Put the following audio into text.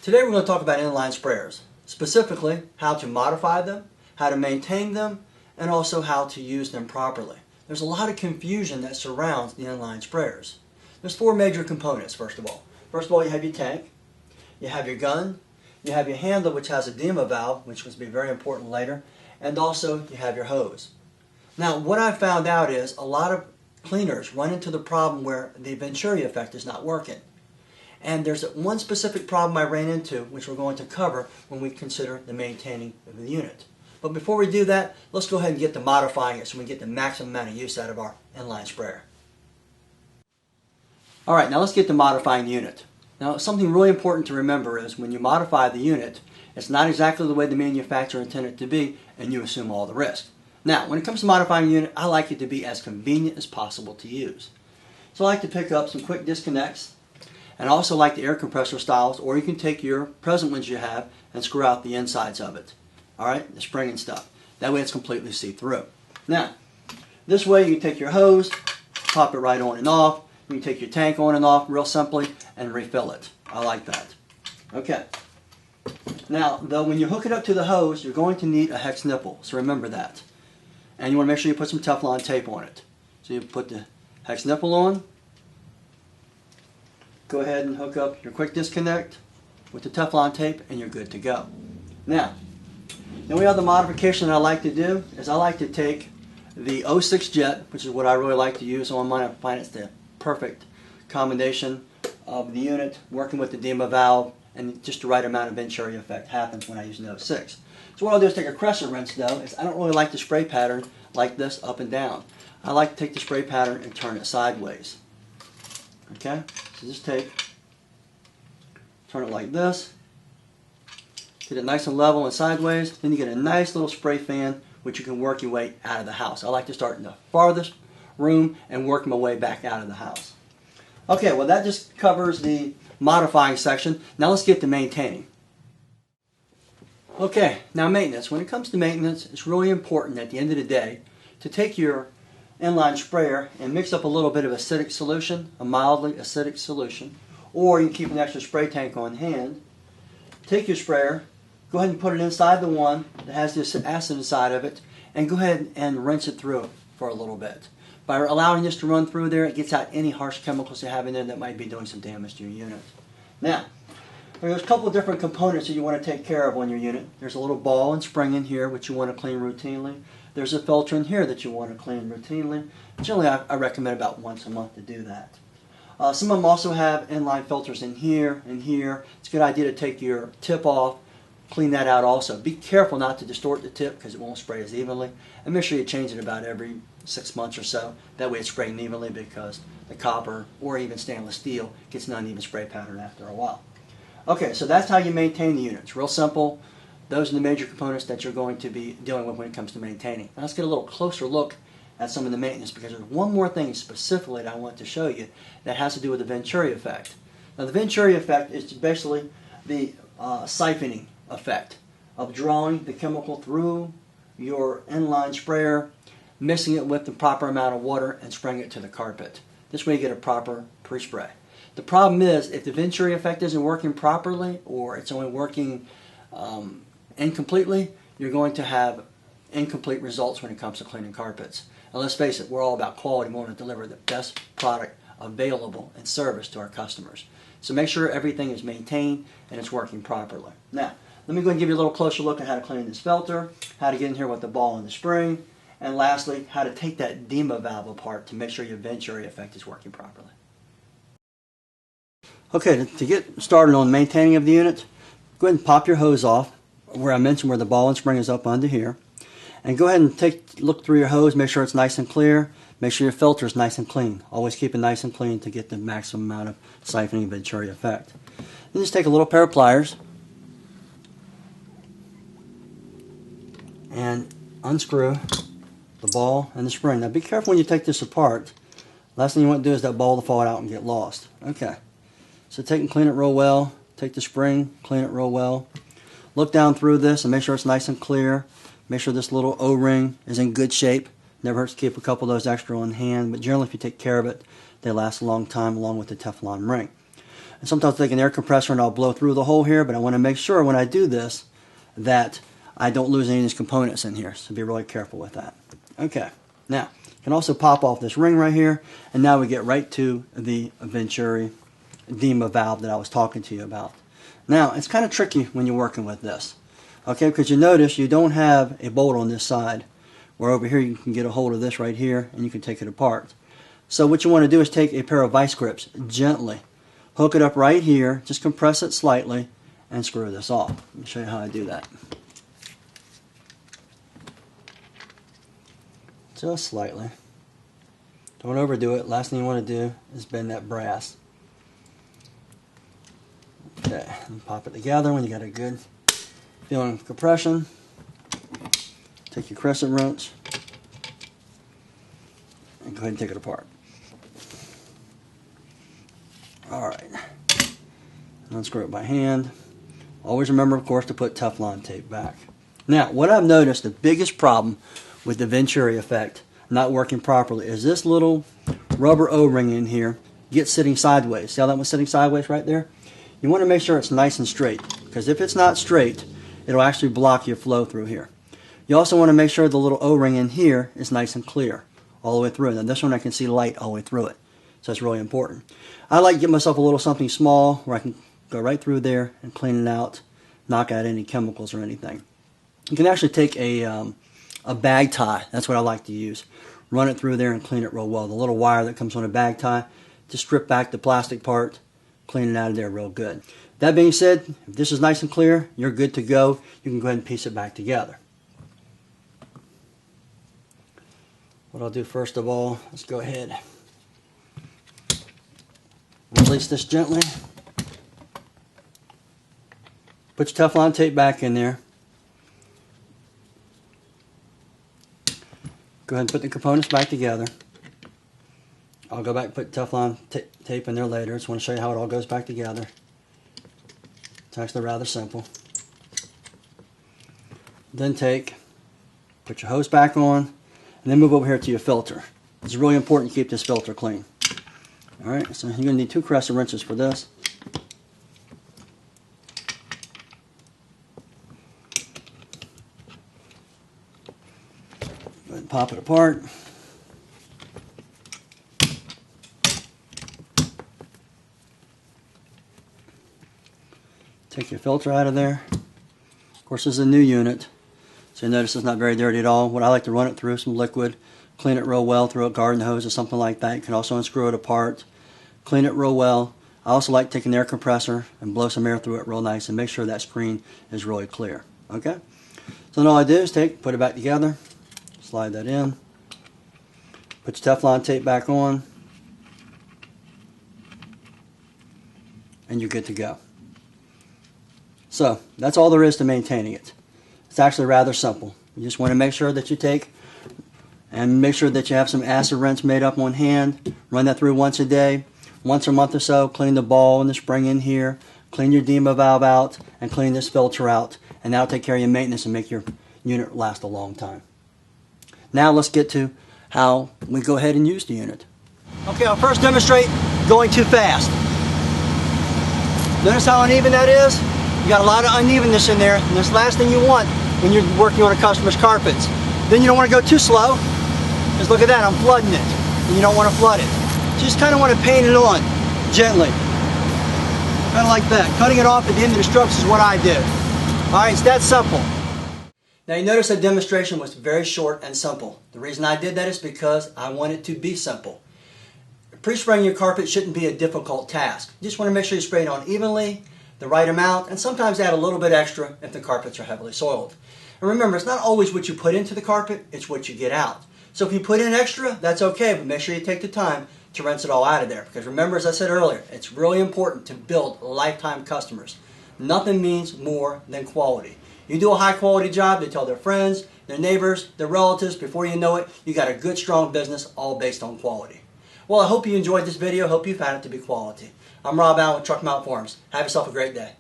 Today we're going to talk about inline sprayers, specifically how to modify them, how to maintain them, and also how to use them properly. There's a lot of confusion that surrounds the inline sprayers. There's four major components, first of all. First of all, you have your tank, you have your gun, you have your handle, which has a DEMA valve, which will be very important later, and also you have your hose. Now, what I found out is a lot of cleaners run into the problem where the Venturi effect is not working. And there's one specific problem I ran into, which we're going to cover when we consider the maintaining of the unit. But before we do that, let's go ahead and get to modifying it so we can get the maximum amount of use out of our inline sprayer. Alright, now let's get to modifying the unit. Now, something really important to remember is when you modify the unit, it's not exactly the way the manufacturer intended it to be, and you assume all the risk. Now, when it comes to modifying the unit, I like it to be as convenient as possible to use. So I like to pick up some quick disconnects, and I also like the air compressor styles, or you can take your present ones you have and screw out the insides of it. Alright, the spring and stuff. That way it's completely see-through. Now, this way you can take your hose, pop it right on and off. You can take your tank on and off real simply and refill it. I like that. Okay. Now, though, when you hook it up to the hose, you're going to need a hex nipple, so remember that. And you want to make sure you put some Teflon tape on it. So you put the hex nipple on. Go ahead and hook up your quick disconnect with the Teflon tape and you're good to go. Now, the only other modification I like to do is I like to take the 06 jet, which is what I really like to use on mine. I find it's the perfect combination of the unit, working with the DEMA valve, and just the right amount of Venturi effect happens when I use an 06. So what I'll do is take a crescent wrench, though, is I don't really like the spray pattern like this up and down. I like to take the spray pattern and turn it sideways. Okay, so just turn it like this, get it nice and level and sideways, then you get a nice little spray fan which you can work your way out of the house. I like to start in the farthest room and work my way back out of the house. Okay, well that just covers the modifying section. Now let's get to maintaining. Okay, now maintenance. When it comes to maintenance, it's really important at the end of the day to take your inline sprayer and mix up a little bit of acidic solution, a mildly acidic solution, or you can keep an extra spray tank on hand. Take your sprayer, go ahead and put it inside the one that has this acid inside of it, and go ahead and rinse it through for a little bit. By allowing this to run through there, it gets out any harsh chemicals you have in there that might be doing some damage to your unit. Now, there's a couple of different components that you want to take care of on your unit. There's a little ball and spring in here which you want to clean routinely. There's a filter in here that you want to clean routinely. Generally, I recommend about once a month to do that. Some of them also have inline filters in here and here. It's a good idea to take your tip off, clean that out also. Be careful not to distort the tip because it won't spray as evenly. And make sure you change it about every 6 months or so. That way it's spraying evenly because the copper or even stainless steel gets an uneven spray pattern after a while. Okay, so that's how you maintain the units. Real simple. Those are the major components that you're going to be dealing with when it comes to maintaining. Now let's get a little closer look at some of the maintenance because there's one more thing specifically that I want to show you that has to do with the Venturi effect. Now the Venturi effect is basically the siphoning effect of drawing the chemical through your inline sprayer, mixing it with the proper amount of water, and spraying it to the carpet. This way you get a proper pre-spray. The problem is if the Venturi effect isn't working properly or it's only working incompletely, you're going to have incomplete results when it comes to cleaning carpets. And let's face it, we're all about quality. We want to deliver the best product available and service to our customers. So make sure everything is maintained and it's working properly. Now, let me go and give you a little closer look at how to clean this filter, how to get in here with the ball and the spring, and lastly, how to take that DEMA valve apart to make sure your Venturi effect is working properly. Okay, to get started on maintaining of the unit, go ahead and pop your hose off where I mentioned where the ball and spring is up under here. And go ahead and look through your hose, make sure it's nice and clear, make sure your filter is nice and clean. Always keep it nice and clean to get the maximum amount of siphoning Venturi effect. Then just take a little pair of pliers and unscrew the ball and the spring. Now be careful when you take this apart. Last thing you want to do is that ball to fall out and get lost. Okay, so take and clean it real well. Take the spring, clean it real well. Look down through this and make sure it's nice and clear. Make sure this little O-ring is in good shape. Never hurts to keep a couple of those extra on hand, but generally if you take care of it, they last a long time along with the Teflon ring. And sometimes I'll take an air compressor and I'll blow through the hole here, but I want to make sure when I do this that I don't lose any of these components in here. So be really careful with that. Okay, now you can also pop off this ring right here, and now we get right to the Venturi edema valve that I was talking to you about. Now, it's kind of tricky when you're working with this, okay, because you notice you don't have a bolt on this side, where over here you can get a hold of this right here and you can take it apart. So what you want to do is take a pair of vice grips, gently hook it up right here, just compress it slightly, and screw this off. Let me show you how I do that. Just slightly. Don't overdo it. Last thing you want to do is bend that brass. Okay, and pop it together when you got a good feeling of compression. Take your crescent wrench and go ahead and take it apart. Alright, unscrew it by hand. Always remember, of course, to put Teflon tape back. Now, what I've noticed, the biggest problem with the Venturi Effect not working properly is this little rubber O-ring in here gets sitting sideways. See how that one's sitting sideways right there? You want to make sure it's nice and straight, because if it's not straight, it'll actually block your flow through here. You also want to make sure the little O-ring in here is nice and clear all the way through. Now this one I can see light all the way through it, so it's really important. I like to give myself a little something small where I can go right through there and clean it out, knock out any chemicals or anything. You can actually take a bag tie. That's what I like to use. Run it through there and clean it real well. The little wire that comes on a bag tie, just strip back the plastic part, clean it out of there real good. That being said, if this is nice and clear, you're good to go. You can go ahead and piece it back together. What I'll do first of all, let's go ahead. Release this gently. Put your Teflon tape back in there. Go ahead and put the components back together. I'll go back and put Teflon tape in there later. Just want to show you how it all goes back together. It's actually rather simple. Then put your hose back on, and then move over here to your filter. It's really important to keep this filter clean. Alright, so you're going to need 2 crescent wrenches for this. Go ahead and pop it apart. Take your filter out of there. Of course, this is a new unit, so you notice it's not very dirty at all. What I like to run it through some liquid, clean it real well through a garden hose or something like that. You can also unscrew it apart, clean it real well. I also like taking an air compressor and blow some air through it real nice and make sure that screen is really clear. Okay? So then all I do is put it back together, slide that in, put your Teflon tape back on, and you're good to go. So that's all there is to maintaining it. It's actually rather simple. You just want to make sure that you make sure that you have some acid rinse made up on hand. Run that through once a day, once a month or so. Clean the ball and the spring in here, clean your edema valve out, and clean this filter out. And that'll take care of your maintenance and make your unit last a long time. Now let's get to how we go ahead and use the unit. Okay, I'll first demonstrate going too fast. Notice how uneven that is? You got a lot of unevenness in there, and that's the last thing you want when you're working on a customer's carpets. Then you don't want to go too slow, because look at that, I'm flooding it, and you don't want to flood it. So you just kind of want to paint it on gently, kind of like that. Cutting it off at the end of the strokes is what I do. Alright, it's that simple. Now you notice that demonstration was very short and simple. The reason I did that is because I want it to be simple. Pre-spraying your carpet shouldn't be a difficult task. You just want to make sure you spray it on evenly, the right amount, and sometimes add a little bit extra if the carpets are heavily soiled. And remember, it's not always what you put into the carpet, it's what you get out. So if you put in extra, that's okay, but make sure you take the time to rinse it all out of there. Because remember, as I said earlier, it's really important to build lifetime customers. Nothing means more than quality. You do a high quality job, they tell their friends, their neighbors, their relatives. Before you know it, you got a good, strong business all based on quality. Well, I hope you enjoyed this video. Hope you found it to be quality. I'm Rob Allen with Truck Mount Forums. Have yourself a great day.